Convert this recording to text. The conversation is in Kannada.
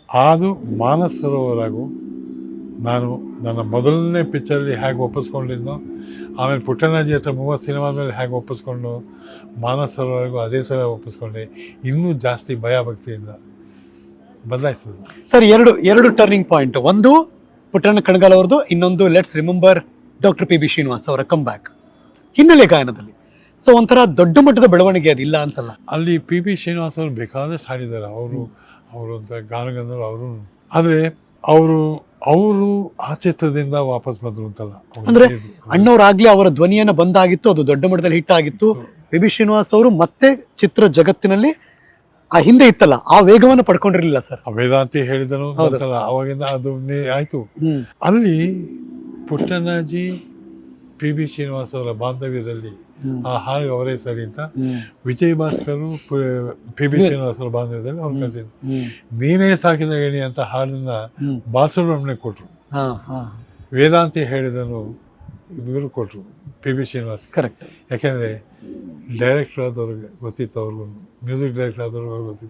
ಅದು ಮಾನಸ ಸರೋವರಾಗು ನಾನು ನನ್ನ ಮೊದಲನೇ ಪಿಕ್ಚರಲ್ಲಿ ಹೇಗೆ ಒಪ್ಪಿಸ್ಕೊಂಡಿದ್ನೋ, ಆಮೇಲೆ ಪುಟ್ಟಣ್ಣಾಜಿ ಹತ್ರ 30 ಸಿನಿಮಾ ಮೇಲೆ ಹೇಗೆ ಒಪ್ಪಿಸ್ಕೊಂಡು ಮಾನಸ ಸರೋವರೆಗೂ ಅದೇ ಥರ ಒಪ್ಪಿಸ್ಕೊಂಡೆ. ಇನ್ನೂ ಜಾಸ್ತಿ ಭಯ ಭಕ್ತಿಯಿಂದ ಬದಲಾಯಿಸಿದ್ರು. ಸರ್, ಎರಡು ಟರ್ನಿಂಗ್ ಪಾಯಿಂಟ್. ಒಂದು ಪುಟ್ಟಣ್ಣ ಕಣಗಾಲ್ ಅವ್ರದ್ದು, ಇನ್ನೊಂದು let's remember doctor P B Srinivas ಅವರ ಕಮ್ ಬ್ಯಾಕ್ ಹಿನ್ನೆಲೆ ಗಾಯನದಲ್ಲಿ. ಸೊ ಒಂಥರ ದೊಡ್ಡ ಮಟ್ಟದ ಬೆಳವಣಿಗೆ ಅದಿಲ್ಲ ಅಂತಲ್ಲ. ಅಲ್ಲಿ ಪಿ ಬಿ ಶ್ರೀನಿವಾಸ್ ಅವರು ಬೇಕಾದಷ್ಟು ಹಾಡಿದ್ದಾರೆ. ಅವರು ಅಂತ ಗಾನಗಂಧರ್ವ ಅವರು. ಆದರೆ ಅವರು ಆ ಚಿತ್ರದಿಂದ ವಾಪಸ್ ಬಂದರು ಅಂತಲ್ಲ. ಅಂದ್ರೆ ಅಣ್ಣವ್ರಾಗ್ಲೇ ಅವರ ಧ್ವನಿಯನ್ನ ಬಂದಾಗಿತ್ತು, ಅದು ದೊಡ್ಡ ಮಟ್ಟದಲ್ಲಿ ಹಿಟ್ ಆಗಿತ್ತು. ಪಿ ಬಿ ಶ್ರೀನಿವಾಸ್ ಅವರು ಮತ್ತೆ ಚಿತ್ರ ಜಗತ್ತಿನಲ್ಲಿ ಆ ಹಿಂದೆ ಇತ್ತಲ್ಲ ಆ ವೇಗವನ್ನು ಪಡ್ಕೊಂಡಿರ್ಲಿಲ್ಲ ಸರ್. ವೇದಾಂತಿ ಹೇಳಿದನು ಅಂತಲ್ಲ, ಅವಾಗಿಂದ ಅದು ಆಯ್ತು. ಅಲ್ಲಿ ಪುಟ್ಟಣ್ಣಾಜಿ ಪಿ ಬಿ ಶ್ರೀನಿವಾಸ್ ಅವರ ಬಾಂಧವ್ಯದಲ್ಲಿ ಆ ಹಾಡು ಅವರೇ ಸರಿ ಅಂತ ವಿಜಯ್ ಭಾಸ್ಕರ್ ಪಿ ಬಿ ಶ್ರೀನಿವಾಸ್ ಅವರ ಬಾಂಧವ್ಯದಲ್ಲಿ ಅವ್ರು ಕಳಿಸಿದ್ರು. ನೀನೇ ಸಾಕಿದ ಗಣಿ ಅಂತ ಹಾಡನ್ನ ಬಾಲಸುಬ್ರಹ್ಮಣ್ಯ ಕೊಟ್ರು. ವೇದಾಂತಿ ಹೇಳಿದನು ಇವರು ಕೊಟ್ರು ಪಿ ಬಿ ಶ್ರೀನಿವಾಸ್. ಕರೆಕ್ಟ್. ಯಾಕೆಂದ್ರೆ ಡೈರೆಕ್ಟರ್ ಆದವ್ರಿಗೆ ಗೊತ್ತಿತ್ತು, ಅವ್ರಿಗೂ ಮ್ಯೂಸಿಕ್ ಡೈರೆಕ್ಟರ್ ಆದವ್ರಿಗೆ ಗೊತ್ತಿತ್ತು.